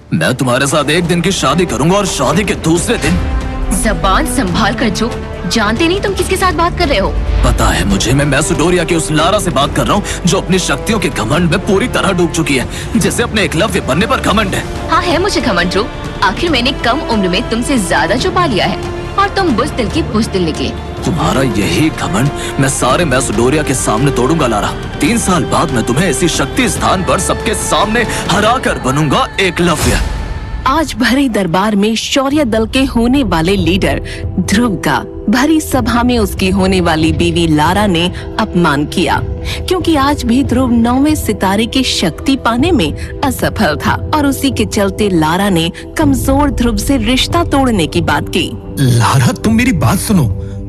मैं तुम्हारे साथ एक दिन की शादी करूंगा और शादी के दूसरे दिन। जबान संभाल कर जो, जानते नहीं तुम किसके साथ बात कर रहे हो। पता है मुझे, मैं मैसेडोरिया की उस लारा से बात कर रहा हूँ जो अपनी शक्तियों के घमंड में पूरी तरह डूब चुकी है, जिसे अपने एकलव्य बनने पर घमंड है। हाँ है मुझे घमंड ध्रुव, आखिर मैंने कम उम्र में तुमसे ज्यादा छुपा लिया है और तुम बुज़दिल की बुज़दिल निकले। तुम्हारा यही घमंड मैं सारे मैसेडोरिया के सामने तोड़ूंगा लारा। 3 साल बाद मैं तुम्हें इसी शक्ति स्थान पर सबके सामने हरा कर बनूंगा एकलव्य। आज भरे दरबार में शौर्य दल के होने वाले लीडर ध्रुव का भरी सभा में उसकी होने वाली बीवी लारा ने अपमान किया, क्योंकि आज भी ध्रुव 9वें सितारे की शक्ति पाने में असफल था और उसी के चलते लारा ने कमजोर ध्रुव से रिश्ता तोड़ने की बात की। लारा, तुम मेरी बात सुनो।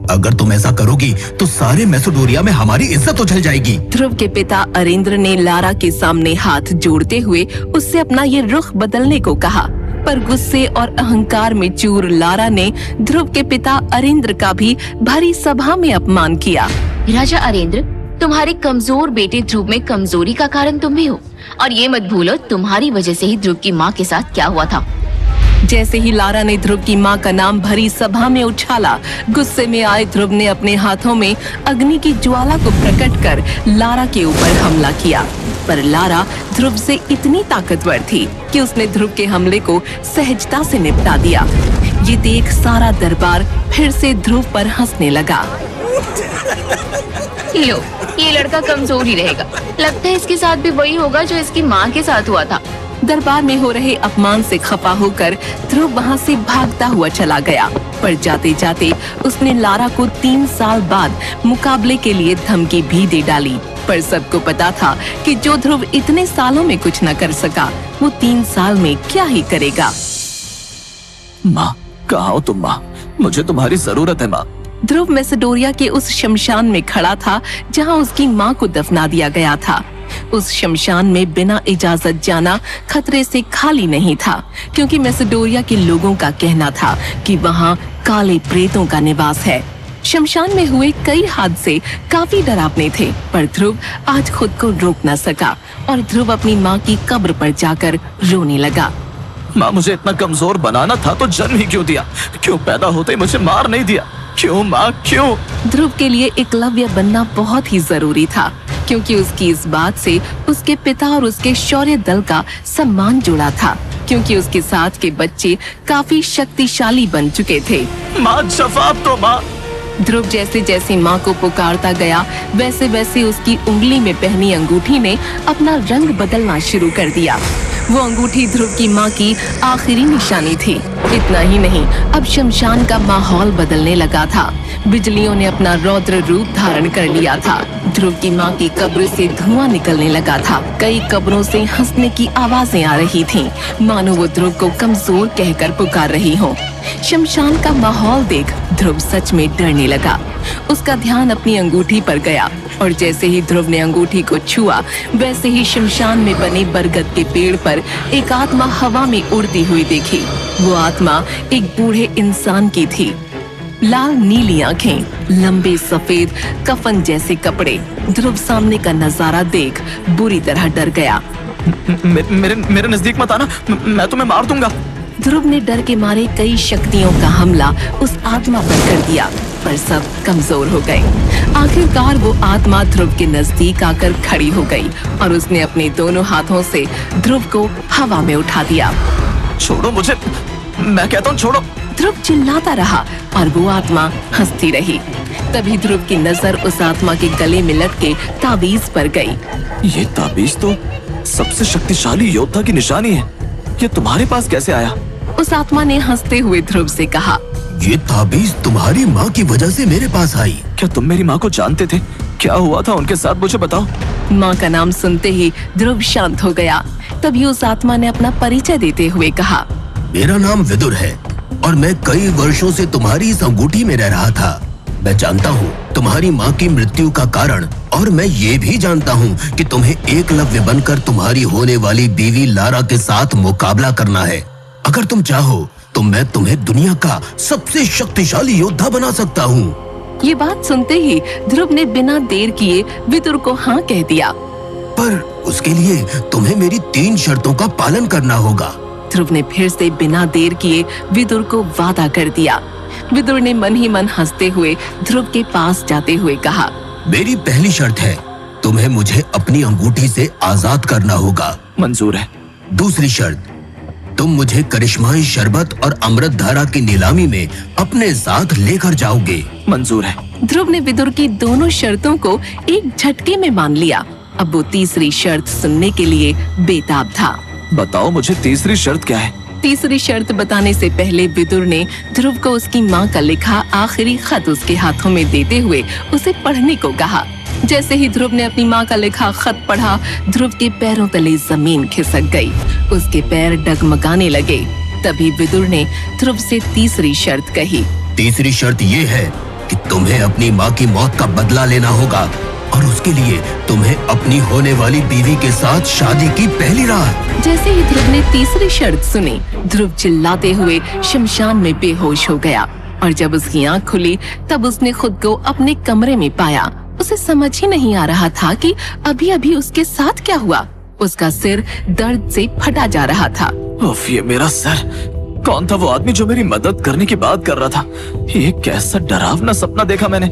अगर तुम ऐसा करोगी तो सारे मैसेडोरिया में हमारी इज्जत उछल जाएगी। ध्रुव के पिता अरेंद्र ने लारा के सामने हाथ जोड़ते हुए उससे अपना ये रुख बदलने को कहा, पर गुस्से और अहंकार में चूर लारा ने ध्रुव के पिता अरेंद्र का भी भरी सभा में अपमान किया। राजा अरेंद्र, तुम्हारे कमजोर बेटे ध्रुव में कमजोरी का कारण तुम भी हो, और ये मत भूलो तुम्हारी वजह से ही ध्रुव की माँ के साथ क्या हुआ था। जैसे ही लारा ने ध्रुव की माँ का नाम भरी सभा में उछाला, गुस्से में आए ध्रुव ने अपने हाथों में अग्नि की ज्वाला को प्रकट कर लारा के ऊपर हमला किया, पर लारा ध्रुव से इतनी ताकतवर थी कि उसने ध्रुव के हमले को सहजता से निपटा दिया। ये देख सारा दरबार फिर से ध्रुव पर हंसने लगा। लो, ये लड़का कमजोर ही रहेगा, लगता है इसके साथ भी वही होगा जो इसकी माँ के साथ हुआ था। दरबार में हो रहे अपमान से खफा होकर ध्रुव वहाँ से भागता हुआ चला गया, पर जाते जाते उसने लारा को 3 साल बाद मुकाबले के लिए धमकी भी दे डाली। पर सबको पता था कि जो ध्रुव इतने सालों में कुछ न कर सका, वो 3 साल में क्या ही करेगा। माँ, कहाँ हो तुम माँ? मुझे तुम्हारी जरूरत है माँ। ध्रुव मैसेडोरिया के उस शमशान में खड़ा था जहाँ उसकी माँ को दफना दिया गया था। उस शमशान में बिना इजाजत जाना खतरे से खाली नहीं था, क्योंकि मैसेडोरिया के लोगों का कहना था कि वहाँ काले प्रेतों का निवास है। शमशान में हुए कई हादसे काफी डरावने थे, पर ध्रुव आज खुद को रोक न सका और ध्रुव अपनी माँ की कब्र पर जाकर रोने लगा। माँ, मुझे इतना कमजोर बनाना था तो जन्म ही क्यों दिया? क्यों पैदा होते ही मुझे मार नहीं दिया? क्यों माँ, क्यों? ध्रुव के लिए एकलव्य बनना बहुत ही जरूरी था, क्योंकि उसकी इस बात से उसके पिता और उसके शौर्य दल का सम्मान जुड़ा था, क्योंकि उसके साथ के बच्चे काफी शक्तिशाली बन चुके थे। माँ, जवाब दो माँ। ध्रुव जैसे जैसे माँ को पुकारता गया, वैसे वैसे उसकी उंगली में पहनी अंगूठी ने अपना रंग बदलना शुरू कर दिया। वो अंगूठी ध्रुव की माँ की आखिरी निशानी थी। इतना ही नहीं, अब शमशान का माहौल बदलने लगा था। बिजलियों ने अपना रौद्र रूप धारण कर लिया था। ध्रुव की माँ की कब्र से धुआं निकलने लगा था। कई कब्रों से हंसने की आवाजें आ रही थीं, मानो वो ध्रुव को कमजोर कहकर पुकार रही हो। शमशान का माहौल देख ध्रुव सच में डरने लगा। उसका ध्यान अपनी अंगूठी पर गया और जैसे ही ध्रुव ने अंगूठी को छुआ, वैसे ही शमशान में बने बरगद के पेड़ पर एक आत्मा हवा में उड़ती हुई देखी। वो आत्मा एक बूढ़े इंसान की थी। लाल नीली आंखें, लंबे सफेद कफन जैसे कपड़े। ध्रुव सामने का नजारा देख बुरी तरह डर गया। मेरे नजदीक मत आना, मैं तुम्हें मार दूंगा। ध्रुव ने डर के मारे कई शक्तियों का हमला उस आत्मा पर कर दिया, पर सब कमजोर हो गए। आखिरकार वो आत्मा ध्रुव के नजदीक आकर खड़ी हो गई और उसने अपने दोनों हाथों से ध्रुव को हवा में उठा दिया। छोड़ो मुझे, मैं कहता हूँ छोड़ो। ध्रुव चिल्लाता रहा और वो आत्मा हंसती रही। तभी ध्रुव की नजर उस आत्मा के गले में लटके ताबीज पर गई। ये ताबीज तो सबसे शक्तिशाली योद्धा की निशानी है, ये तुम्हारे पास कैसे आया? उस आत्मा ने हंसते हुए ध्रुव से कहा, ये ताबीज तुम्हारी माँ की वजह से मेरे पास आई। क्या तुम मेरी माँ को जानते थे? क्या हुआ था उनके साथ, मुझे बताओ। माँ का नाम सुनते ही ध्रुव शांत हो गया। तभी उस आत्मा ने अपना परिचय देते हुए कहा, मेरा नाम विदुर है और मैं कई वर्षों से तुम्हारी इस अंगूठी में रह रहा था। मैं जानता हूँ तुम्हारी माँ की मृत्यु का कारण, और मैं ये भी जानता हूँ कि तुम्हें एकलव्य बनकर तुम्हारी होने वाली बीवी लारा के साथ मुकाबला करना है। अगर तुम चाहो तो मैं तुम्हें दुनिया का सबसे शक्तिशाली योद्धा बना सकता हूँ। ये बात सुनते ही ध्रुव ने बिना देर किए विदुर को हाँ कह दिया। पर उसके लिए तुम्हें मेरी 3 शर्तों का पालन करना होगा। ध्रुव ने फिर से बिना देर किए विदुर को वादा कर दिया। विदुर ने मन ही मन हंसते हुए ध्रुव के पास जाते हुए कहा, मेरी पहली शर्त है, तुम्हें मुझे अपनी अंगूठी से आजाद करना होगा। मंजूर है। दूसरी शर्त, तुम मुझे करिश्माई शरबत और अमृत धारा की नीलामी में अपने साथ लेकर जाओगे। मंजूर है। ध्रुव ने विदुर की दोनों शर्तों को एक झटके में मान लिया। अब वो तीसरी शर्त सुनने के लिए बेताब था। बताओ मुझे तीसरी शर्त क्या है? तीसरी शर्त बताने से पहले विदुर ने ध्रुव को उसकी माँ का लिखा आखिरी खत उसके हाथों में देते हुए उसे पढ़ने को कहा। जैसे ही ध्रुव ने अपनी माँ का लिखा खत पढ़ा, ध्रुव के पैरों तले जमीन खिसक गई। उसके पैर डगमगाने लगे। तभी विदुर ने ध्रुव से तीसरी शर्त कही। तीसरी शर्त ये है कि तुम्हें अपनी माँ की मौत का बदला लेना होगा और उसके लिए तुम्हें अपनी होने वाली बीवी के साथ शादी की पहली रात। जैसे ही ध्रुव ने तीसरी शर्त सुनी, ध्रुव चिल्लाते हुए शमशान में बेहोश हो गया और जब उसकी आँख खुली तब उसने खुद को अपने कमरे में पाया। उसे समझ ही नहीं आ रहा था कि अभी अभी उसके साथ क्या हुआ। उसका सिर दर्द से फटा जा रहा था। उफ, ये मेरा सर। कौन था वो आदमी जो मेरी मदद करने की बात कर रहा था? ये कैसा डरावना सपना देखा मैंने।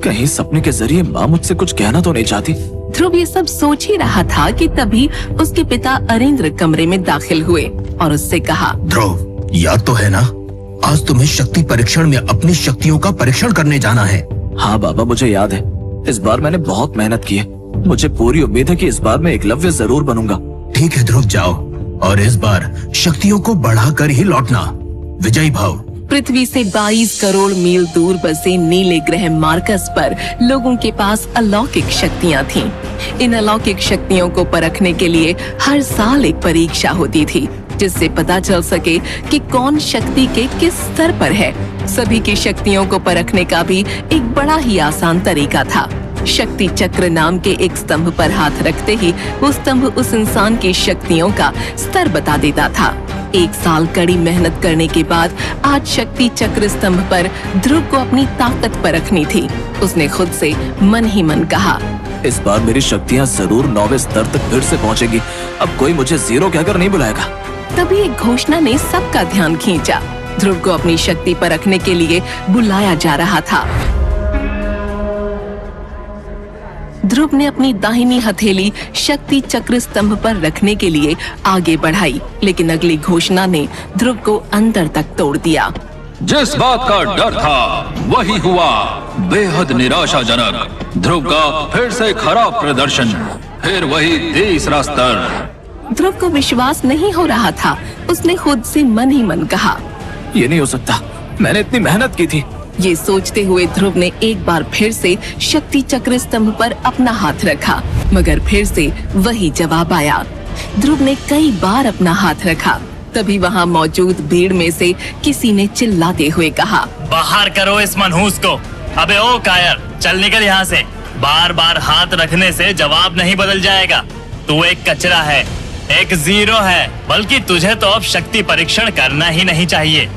कहीं सपने के जरिए माँ मुझसे कुछ कहना तो नहीं चाहती? ध्रुव ये सब सोच ही रहा था कि तभी उसके पिता अरेंद्र कमरे में दाखिल हुए और उससे कहा, ध्रुव, याद तो है ना, आज तुम्हें शक्ति परीक्षण में अपनी शक्तियों का परीक्षण करने जाना है। हाँ बाबा, मुझे याद है। इस बार मैंने बहुत मेहनत की है। मुझे पूरी उम्मीद है कि इस बार मैं एकलव्य जरूर बनूंगा। ठीक है ध्रुव, जाओ और इस बार शक्तियों को बढ़ाकर ही लौटना। विजयी भाव। पृथ्वी से 22 करोड़ मील दूर बसे नीले ग्रह मार्कस पर लोगों के पास अलौकिक शक्तियां थीं। इन अलौकिक शक्तियों को परखने के लिए हर साल एक परीक्षा होती थी, जिससे पता चल सके कि कौन शक्ति के किस स्तर पर है। सभी की शक्तियों को परखने का भी एक बड़ा ही आसान तरीका था। शक्ति चक्र नाम के एक स्तंभ पर हाथ रखते ही वो स्तंभ उस इंसान की शक्तियों का स्तर बता देता था। 1 साल कड़ी मेहनत करने के बाद आज शक्ति चक्र स्तंभ पर ध्रुव को अपनी ताकत परखनी थी। उसने खुद से मन ही मन कहा, इस बार मेरी शक्तियाँ जरूर 9वें स्तर तक फिर से पहुँचेगी। अब कोई मुझे 0 कहकर नहीं बुलाएगा। तभी एक घोषणा ने सबका ध्यान खींचा। ध्रुव को अपनी शक्ति परखने के लिए बुलाया जा रहा था। ध्रुव ने अपनी दाहिनी हथेली शक्ति चक्र स्तंभ पर रखने के लिए आगे बढ़ाई, लेकिन अगली घोषणा ने ध्रुव को अंदर तक तोड़ दिया। जिस बात का डर था वही हुआ। बेहद निराशाजनक। ध्रुव का फिर से खराब प्रदर्शन, फिर वही तीसरा स्तर। ध्रुव को विश्वास नहीं हो रहा था। उसने खुद से मन ही मन कहा, ये नहीं हो सकता, मैंने इतनी मेहनत की थी। ये सोचते हुए ध्रुव ने एक बार फिर से शक्ति चक्र स्तंभ पर अपना हाथ रखा, मगर फिर से वही जवाब आया। ध्रुव ने कई बार अपना हाथ रखा। तभी वहाँ मौजूद भीड़ में से किसी ने चिल्लाते हुए कहा, बाहर करो इस मनहूस को। अबे ओ कायर, चल निकल यहाँ से। बार बार हाथ रखने से जवाब नहीं बदल जाएगा। तू एक कचरा है, एक 0 है। बल्कि तुझे तो अब शक्ति परीक्षण करना ही नहीं चाहिए।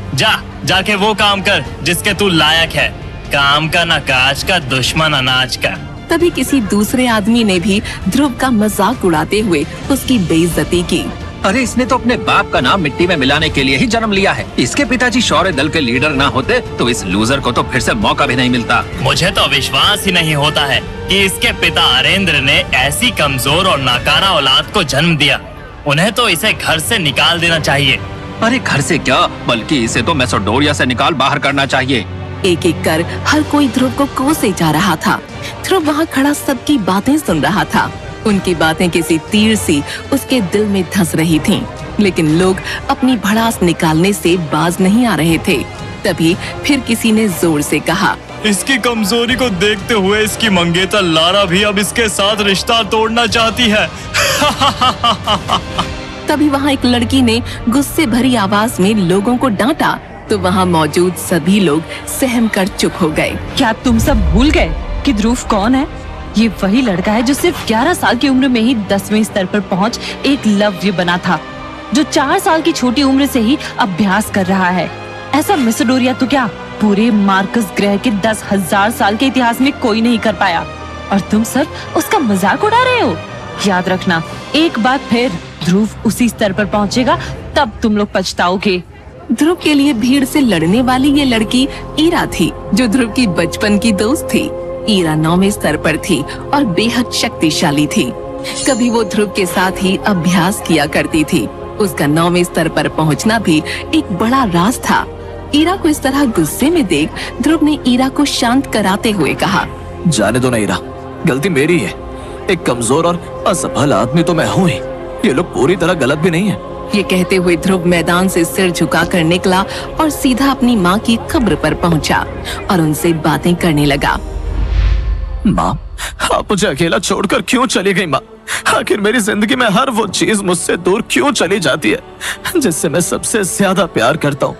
जाके वो काम कर जिसके तू लायक है। काम का ना काज का, दुश्मन अनाज का। तभी किसी दूसरे आदमी ने भी ध्रुव का मजाक उड़ाते हुए उसकी बेइज्जती की। अरे इसने तो अपने बाप का नाम मिट्टी में मिलाने के लिए ही जन्म लिया है। इसके पिताजी शौर्य दल के लीडर ना होते तो इस लूजर को तो फिर से मौका भी नहीं मिलता। मुझे तो विश्वास ही नहीं होता है कि इसके पिता अरेंद्र ने ऐसी कमजोर और नाकारा औलाद को जन्म दिया। उन्हें तो इसे घर से निकाल देना चाहिए। अरे घर से क्या, बल्कि इसे तो मैसेडोरिया से निकाल बाहर करना चाहिए। एक एक कर हर कोई ध्रुव को कोसे जा रहा था। ध्रुव वहाँ खड़ा सबकी बातें सुन रहा था। उनकी बातें किसी तीर सी उसके दिल में धंस रही थीं, लेकिन लोग अपनी भड़ास निकालने से बाज नहीं आ रहे थे। तभी फिर किसी ने जोर से कहा, इसकी कमजोरी को देखते हुए इसकी मंगेतर लारा भी अब इसके साथ रिश्ता तोड़ना चाहती है। तभी वहाँ एक लड़की ने गुस्से भरी आवाज में लोगों को डांटा, तो वहाँ मौजूद सभी लोग सहम कर चुप हो गए। क्या तुम सब भूल गए कि ध्रुव कौन है? ये वही लड़का है जो सिर्फ 11 साल की उम्र में ही 10वें स्तर पर पहुंच एकलव्य बना था, जो 4 साल की छोटी उम्र से ही अभ्यास कर रहा है। ऐसा मैसेडोरिया तो क्या, पूरे मार्कस ग्रह के 10,000 साल के इतिहास में कोई नहीं कर पाया, और तुम सब उसका मजाक उड़ा रहे हो। याद रखना, एक बार फिर ध्रुव उसी स्तर पर पहुंचेगा तब तुम लोग पछताओगे। ध्रुव के लिए भीड़ से लड़ने वाली ये लड़की ईरा थी, जो ध्रुव की बचपन की दोस्त थी। ईरा 9वें स्तर पर थी और बेहद शक्तिशाली थी। कभी वो ध्रुव के साथ ही अभ्यास किया करती थी। उसका 9वें स्तर पर पहुंचना भी एक बड़ा राज था। ईरा को इस तरह गुस्से में देख ध्रुव ने ईरा को शांत कराते हुए कहा, जाने दो ना ईरा, गलती मेरी है। एक कमजोर और असफल आदमी तो मैं हूँ ही, ये लोग पूरी तरह गलत भी नहीं है। ये कहते हुए ध्रुव मैदान से सिर झुकाकर निकला और सीधा अपनी माँ की कब्र पर पहुंचा और उनसे बातें करने लगा। माँ, आप मुझे अकेला छोड़कर क्यों चली गई माँ? आखिर मेरी जिंदगी में हर वो चीज मुझसे दूर क्यों चली जाती है जिससे मैं सबसे ज्यादा प्यार करता हूँ?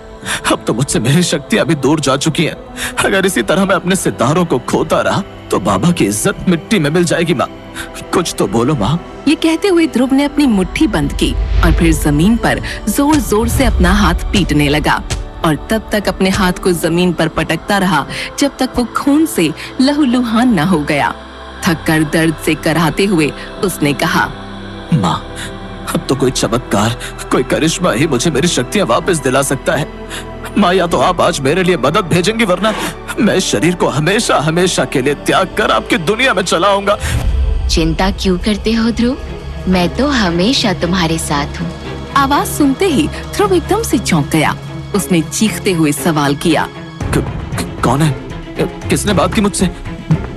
अब तो मुझसे मेरी शक्तियाँ भी दूर जा चुकी हैं। अगर इसी तरह मैं अपने सितारों को खोता रहा तो बाबा की इज्जत मिट्टी में मिल जाएगी। माँ, कुछ तो बोलो माँ। ये कहते हुए ध्रुव ने अपनी मुट्ठी बंद की और फिर जमीन पर जोर जोर से अपना हाथ पीटने लगा और तब तक अपने हाथ को जमीन पर पटकता रहा जब तक वो खून से लहूलुहान न हो गया। थक कर दर्द से कराहते हुए उसने कहा, माँ, अब तो कोई चमत्कार, कोई करिश्मा ही मुझे मेरी शक्तियाँ वापस दिला सकता है। माँ, या तो आप आज मेरे लिए मदद भेजेंगी, वरना मैं इस शरीर को हमेशा हमेशा के लिए त्याग कर आपकी दुनिया में चला आऊंगा। चिंता क्यों करते हो ध्रुव, मैं तो हमेशा तुम्हारे साथ हूँ। आवाज सुनते ही ध्रुव एकदम से चौंक गया। उसने चीखते हुए सवाल किया, कौन है? किसने बात की मुझसे?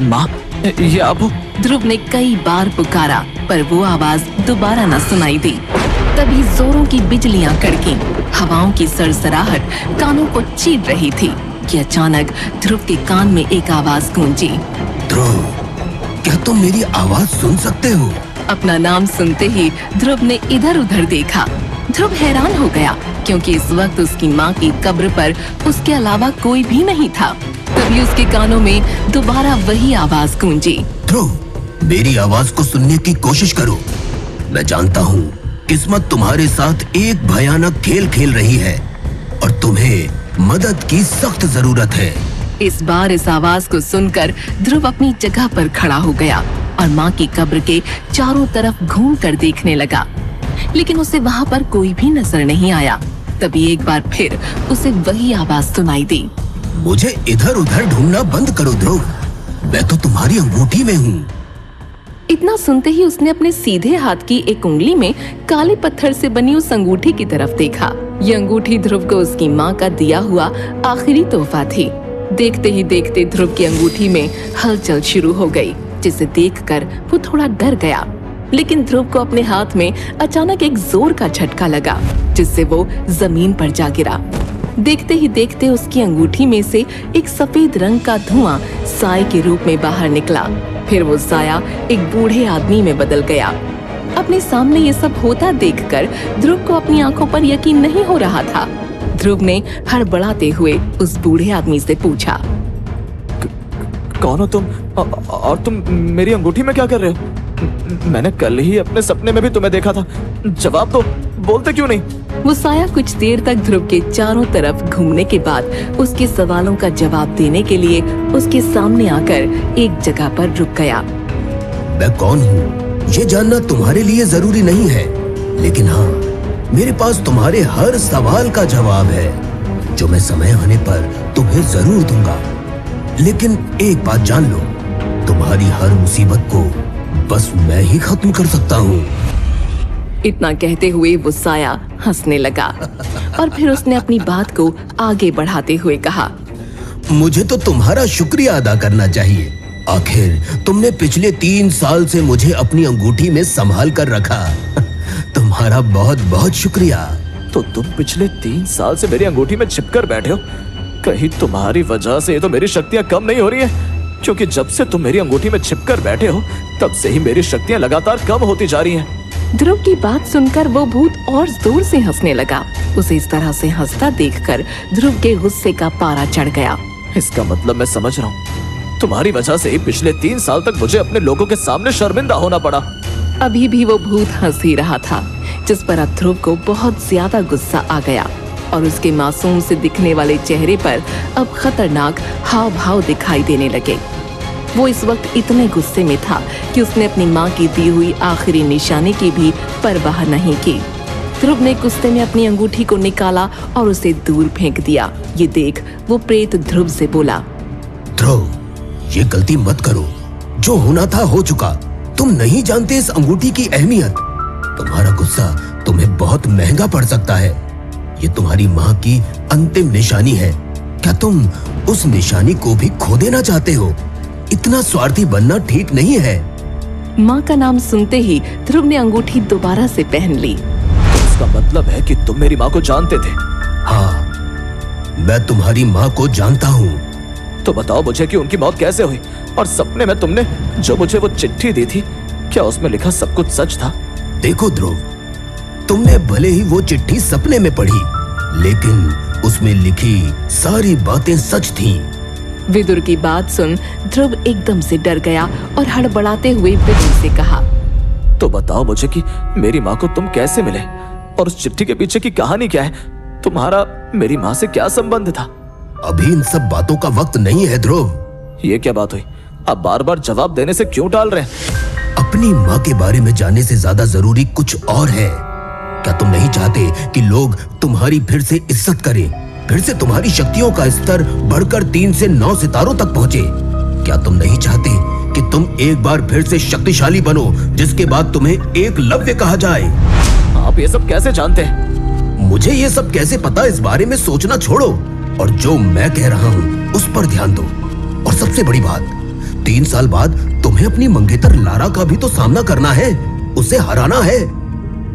माँ, ये आप हो? ध्रुव ने कई बार पुकारा पर वो आवाज दोबारा न सुनाई दी। तभी जोरों की बिजलियां कड़की, हवाओं की सरसराहट कानों को चीर रही थी कि अचानक ध्रुव के कान में एक आवाज गूंजी। ध्रुव, क्या तुम मेरी आवाज सुन सकते हो? अपना नाम सुनते ही ध्रुव ने इधर उधर देखा। ध्रुव हैरान हो गया क्योंकि इस वक्त उसकी माँ की कब्र पर उसके अलावा कोई भी नहीं था। तभी उसके कानों में दोबारा वही आवाज गूंजी। ध्रुव, मेरी आवाज को सुनने की कोशिश करो। मैं जानता हूँ किस्मत तुम्हारे साथ एक भयानक खेल खेल रही है और तुम्हें मदद की सख्त जरूरत है। इस बार इस आवाज को सुनकर ध्रुव अपनी जगह पर खड़ा हो गया और माँ की कब्र के चारों तरफ घूम कर देखने लगा, लेकिन उसे वहाँ पर कोई भी नजर नहीं आया। तभी एक बार फिर उसे वही आवाज सुनाई दी। मुझे इधर उधर ढूंढना बंद करो ध्रुव, मैं तो तुम्हारी अंगूठी में हूँ। इतना सुनते ही उसने अपने सीधे हाथ की एक उंगली में काले पत्थर से बनी उस अंगूठी की तरफ देखा। ये अंगूठी ध्रुव को उसकी माँ का दिया हुआ आखिरी तोहफा थी। देखते ही देखते ध्रुव की अंगूठी में हलचल शुरू हो गई, जिसे देखकर वो थोड़ा डर गया। लेकिन ध्रुव को अपने हाथ में अचानक एक जोर का झटका लगा, जिससे वो जमीन पर जा गिरा। देखते ही देखते उसकी अंगूठी में से एक सफेद रंग का धुआं साए के रूप में बाहर निकला। फिर वो साया एक बूढ़े आदमी में बदल गया। अपने सामने ये सब होता देखकर ध्रुव को अपनी आंखों पर यकीन नहीं हो रहा था। ध्रुव ने हड़बड़ाते हुए उस बूढ़े आदमी से पूछा, कौन हो तुम? और तुम मेरी अंगूठी में क्या कर रहे हो? मैंने कल ही अपने सपने में भी तुम्हें देखा था। जवाब दो, बोलते क्यों नहीं? वो साया कुछ देर तक ध्रुव के चारों तरफ घूमने के बाद उसके सवालों का जवाब देने के लिए उसके सामने आकर एक जगह पर रुक गया। मैं कौन हूँ ये जानना तुम्हारे लिए जरूरी नहीं है, लेकिन हाँ, मेरे पास तुम्हारे हर सवाल का जवाब है, जो मैं समय आने पर तुम्हें जरूर दूंगा। लेकिन एक बात जान लो, तुम्हारी हर मुसीबत को बस मैं ही खत्म कर सकता हूँ। इतना कहते हुए वो साया हंसने लगा और फिर उसने अपनी बात को आगे बढ़ाते हुए कहा, मुझे तो तुम्हारा शुक्रिया अदा करना चाहिए। आखिर तुमने पिछले 3 साल से मुझे अपनी अंगूठी में संभाल कर रखा। तुम्हारा बहुत बहुत शुक्रिया। तो तुम पिछले 3 साल से मेरी अंगूठी में छिपकर बैठे हो? कहीं तुम्हारी वजह से तो मेरी शक्तियां कम नहीं हो रही है? क्योंकि जब से तुम मेरी अंगूठी में छिपकर बैठे हो, तब से ही मेरी शक्तियां लगातार कम होती जा रही हैं। ध्रुव की बात सुनकर वो भूत और जोर से हंसने लगा। उसे इस तरह से हंसता देखकर ध्रुव के गुस्से का पारा चढ़ गया। इसका मतलब मैं समझ रहा हूँ, तुम्हारी वजह से ही पिछले 3 साल तक मुझे अपने लोगों के सामने शर्मिंदा होना पड़ा। अभी भी वो भूत हंस ही रहा था, जिस पर अब ध्रुव को बहुत ज्यादा गुस्सा आ गया और उसके मासूम से दिखने वाले चेहरे पर अब खतरनाक हाव भाव दिखाई देने लगे। वो इस वक्त इतने गुस्से में था कि उसने अपनी माँ की दी हुई आखिरी निशानी की भी परवाह नहीं की। ध्रुव ने गुस्से में अपनी अंगूठी को निकाला और उसे दूर फेंक दिया। ये देख वो प्रेत ध्रुव से बोला, ध्रुव, ये गलती मत करो। जो होना था हो चुका। तुम नहीं जानते इस अंगूठी की अहमियत। तुम्हारा गुस्सा तुम्हें बहुत महंगा पड़ सकता है। ये तुम्हारी माँ की अंतिम निशानी है। क्या तुम उस निशानी को भी खो देना चाहते हो? इतना स्वार्थी बनना ठीक नहीं है। माँ का नाम सुनते ही ध्रुव ने अंगूठी दोबारा से पहन ली। इसका मतलब है कि तुम मेरी माँ को जानते थे? हाँ, मैं तुम्हारी माँ को जानता हूँ। तो बताओ मुझे कि उनकी मौत कैसे हुई, और सपने में तुमने जो मुझे वो चिट्ठी दी थी, क्या उसमें लिखा सब कुछ सच था? देखो ध्रुव, तुमने भले ही वो चिट्ठी सपने में पढ़ी, लेकिन उसमें लिखी सारी बातें सच थीं। विदुर की बात सुन ध्रुव एकदम से डर गया और हड़बड़ाते हुए विदुर से कहा, तो बताओ मुझे कि मेरी माँ को तुम कैसे मिले, और उस चिट्ठी के पीछे की कहानी क्या है? तुम्हारा मेरी माँ से क्या संबंध था? अभी इन सब बातों का वक्त नहीं है ध्रुव। ये क्या बात हुई? आप बार बार जवाब देने से क्यों टाल रहे हैं? अपनी माँ के बारे में जानने से ज्यादा जरूरी कुछ और है। क्या तुम नहीं चाहते कि लोग तुम्हारी फिर से इज्जत करें, फिर से तुम्हारी शक्तियों का स्तर बढ़कर 3 से 9 सितारों तक पहुँचे? क्या तुम नहीं चाहते कि तुम एक बार फिर से शक्तिशाली बनो, जिसके बाद तुम्हें एकलव्य कहा जाए? आप ये सब कैसे जानते हैं? मुझे ये सब कैसे पता, इस बारे में सोचना छोड़ो और जो मैं कह रहा हूँ उस पर ध्यान दो। और सबसे बड़ी बात, 3 साल बाद तुम्हें अपनी मंगेतर लारा का भी तो सामना करना है, उसे हराना है।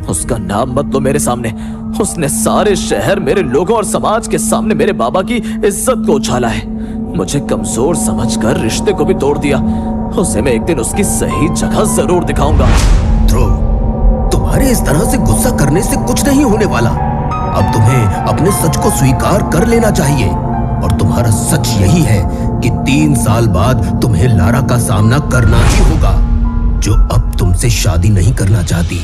उसका नाम मत लो मेरे सामने। उसने सारे शहर, मेरे लोगों और समाज के सामने मेरे बाबा की इज्जत को उछाला है। मुझे कमजोर समझकर रिश्ते को भी तोड़ दिया। उसे मैं एक दिन उसकी सही जगह जरूर दिखाऊंगा। ध्रुव, तुम्हारे इस तरह से गुस्सा करने से कुछ नहीं होने वाला। अब तुम्हें अपने सच को स्वीकार कर लेना चाहिए, और तुम्हारा सच यही है कि 3 साल बाद तुम्हें लारा का सामना करना ही होगा, जो अब तुमसे शादी नहीं करना चाहती।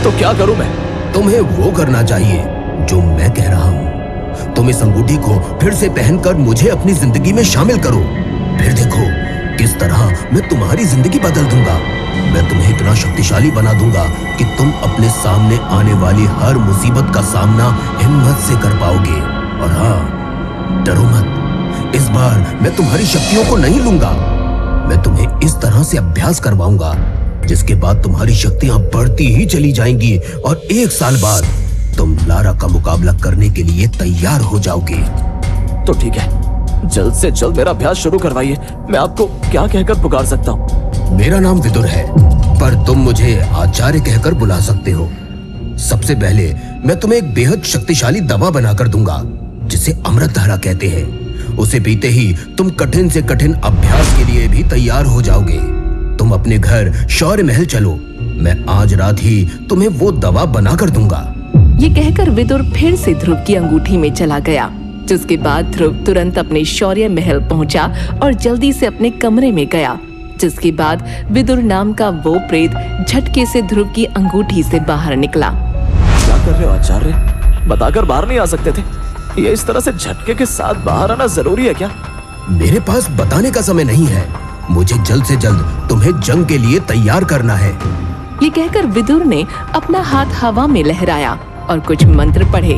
तो क्या करूं मैं? तुम्हें वो करना चाहिए जो मैं कह रहा हूँ। तुम इस अंगूठी को फिर से पहनकर मुझे अपनी जिंदगी में शामिल करो। फिर देखो किस तरह मैं तुम्हारी जिंदगी बदल दूंगा। मैं तुम्हें इतना शक्तिशाली बना दूंगा कि तुम अपने सामने आने वाली हर मुसीबत का सामना हिम्मत से कर पाओगे। और हाँ, डरो मत, इस बार मैं तुम्हारी शक्तियों को नहीं लूंगा। मैं तुम्हें इस तरह से अभ्यास करवाऊंगा जिसके बाद तुम्हारी शक्तियां बढ़ती ही चली जाएंगी, और 1 साल बाद तुम लारा का मुकाबला करने के लिए तैयार हो जाओगे। तो ठीक है, जल्द से जल्द मेरा अभ्यास शुरू करवाइए। मैं आपको क्या कहकर पुकार सकता हूँ? मेरा नाम विदुर है, पर तुम मुझे आचार्य कहकर बुला सकते हो। सबसे पहले मैं तुम्हें एक बेहद शक्तिशाली दवा बनाकर दूंगा, जिसे अमृतधारा कहते हैं। उसे पीते ही तुम कठिन से कठिन अभ्यास के लिए भी तैयार हो जाओगे। तुम अपने घर शौर्य महल चलो, मैं आज रात ही तुम्हें वो दवा बनाकर दूंगा। ये कहकर विदुर फिर से ध्रुव की अंगूठी में चला गया, जिसके बाद ध्रुव तुरंत अपने शौर्य महल पहुंचा और जल्दी से अपने कमरे में गया। जिसके बाद विदुर नाम का वो प्रेत झटके से ध्रुव की अंगूठी से बाहर निकला। क्या कर रहे हो आचार्य? बताकर बाहर नहीं आ सकते थे? ये इस तरह से झटके के साथ बाहर आना जरूरी है क्या? मेरे पास बताने का समय नहीं है। मुझे जल्द से जल्द तुम्हें जंग के लिए तैयार करना है। ये कहकर विदुर ने अपना हाथ हवा में लहराया और कुछ मंत्र पढ़े।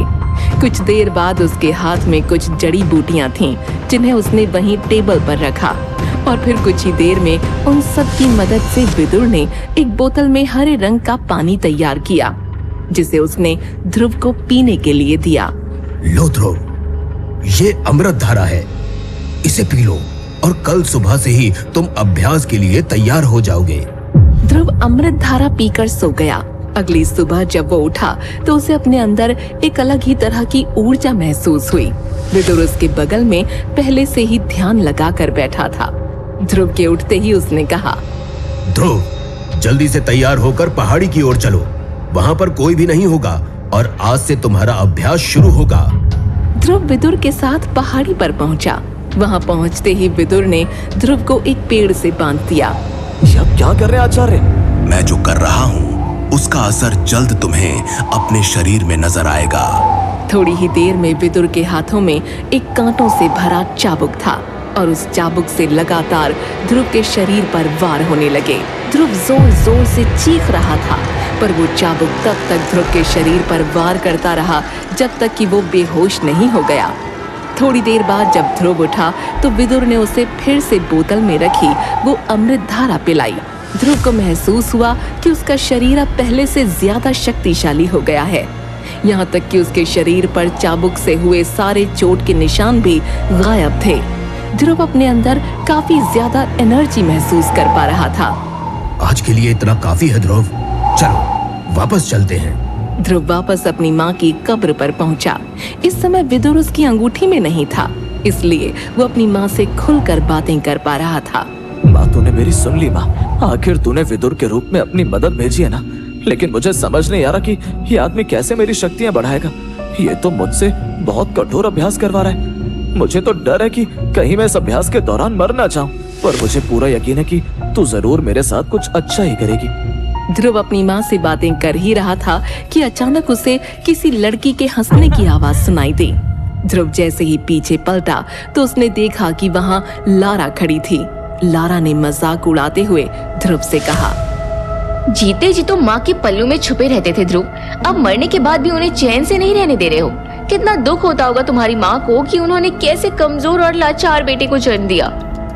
कुछ देर बाद उसके हाथ में कुछ जड़ी बूटियां थीं, जिन्हें उसने वहीं टेबल पर रखा। और फिर कुछ ही देर में उन सब की मदद से विदुर ने एक बोतल में हरे रंग का पानी तैयार किया, जिसे उसने ध्रुव को पीने के लिए दिया। लो ध्रुव, ये अमृतधारा है, इसे पी लो और कल सुबह से ही तुम अभ्यास के लिए तैयार हो जाओगे। ध्रुव अमृतधारा पीकर सो गया। अगली सुबह जब वो उठा तो उसे अपने अंदर एक अलग ही तरह की ऊर्जा महसूस हुई। विदुर उसके बगल में पहले से ही ध्यान लगाकर बैठा था। ध्रुव के उठते ही उसने कहा, ध्रुव, जल्दी से तैयार होकर पहाड़ी की ओर चलो। वहाँ पर कोई भी नहीं होगा और आज से तुम्हारा अभ्यास शुरू होगा। ध्रुव विदुर के साथ पहाड़ी पर पहुंचा। वहाँ पहुंचते ही विदुर ने ध्रुव को एक पेड़ से बांध दिया। अब क्या कर रहे हैं आचार्य? मैं जो कर रहा हूँ उसका असर जल्द तुम्हें अपने शरीर में नजर आएगा। थोड़ी ही देर में विदुर के हाथों में एक कांटों से भरा चाबुक था और उस चाबुक से लगातार ध्रुव के शरीर पर वार होने लगे। ध्रुव जोर जोर से चीख रहा था, पर वो चाबुक तब तक ध्रुव के शरीर पर वार करता रहा जब तक कि वो बेहोश नहीं हो गया। थोड़ी देर बाद जब ध्रुव उठा तो विदुर ने उसे फिर से बोतल में रखी वो अमृत धारा पिलाई। ध्रुव को महसूस हुआ कि उसका शरीर अब पहले से ज्यादा शक्तिशाली हो गया है। यहाँ तक कि उसके शरीर पर चाबुक से हुए सारे चोट के निशान भी गायब थे। ध्रुव अपने अंदर काफी ज्यादा एनर्जी महसूस कर पा रहा था। आज के लिए इतना काफी है ध्रुव, चलो वापस चलते हैं। ध्रुव वापस अपनी माँ की कब्र पर पहुंचा। इस समय विदुर उसकी अंगूठी में नहीं था, इसलिए वो अपनी माँ से खुलकर बातें कर पा रहा था। माँ, तूने मेरी सुन ली माँ। आखिर तूने विदुर के रूप में अपनी मदद भेजी है ना, लेकिन मुझे समझ नहीं आ रहा कि ये आदमी कैसे मेरी शक्तियाँ बढ़ाएगा। ये तो मुझसे बहुत कठोर अभ्यास करवा रहा है। मुझे तो डर है कि कहीं मैं इस अभ्यास के दौरान मर ना जाऊं, पर मुझे पूरा यकीन है कि तू जरूर मेरे साथ कुछ अच्छा ही करेगी। ध्रुव अपनी माँ से बातें कर ही रहा था कि अचानक उसे किसी लड़की के हंसने की आवाज सुनाई दी। ध्रुव जैसे ही पीछे पलटा तो उसने देखा कि वहाँ लारा खड़ी थी। लारा ने मजाक उड़ाते हुए ध्रुव से कहा, जीते जी तो माँ के पल्लू में छुपे रहते थे ध्रुव, अब मरने के बाद भी उन्हें चैन से नहीं रहने दे रहे हो। कितना दुख होता होगा तुम्हारी माँ को कि उन्होंने कैसे कमजोर और लाचार बेटे को जन्म दिया।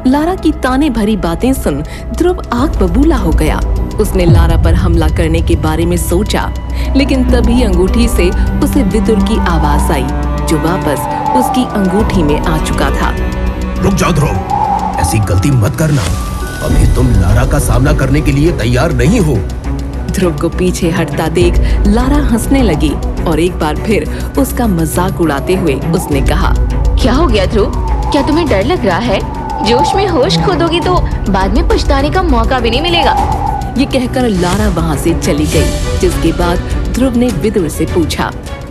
लारा की ताने भरी बातें सुन ध्रुव आग बबूला हो गया। उसने लारा पर हमला करने के बारे में सोचा, लेकिन तभी अंगूठी से उसे विदुर की आवाज आई, जो वापस उसकी अंगूठी में आ चुका था। रुक जाओ ध्रुव, ऐसी गलती मत करना। अभी तुम लारा का सामना करने के लिए तैयार नहीं हो। ध्रुव को पीछे हटता देख लारा हंसने लगी और एक बार फिर उसका मजाक उड़ाते हुए उसने कहा, क्या हो गया ध्रुव, क्या तुम्हें डर लग रहा है? जोश में होश खो दोगी तो बाद में पछताने का मौका भी नहीं मिलेगा। ये कहकर लारा वहाँ से चली गई, जिसके बाद ध्रुव ने विदुर से पूछा,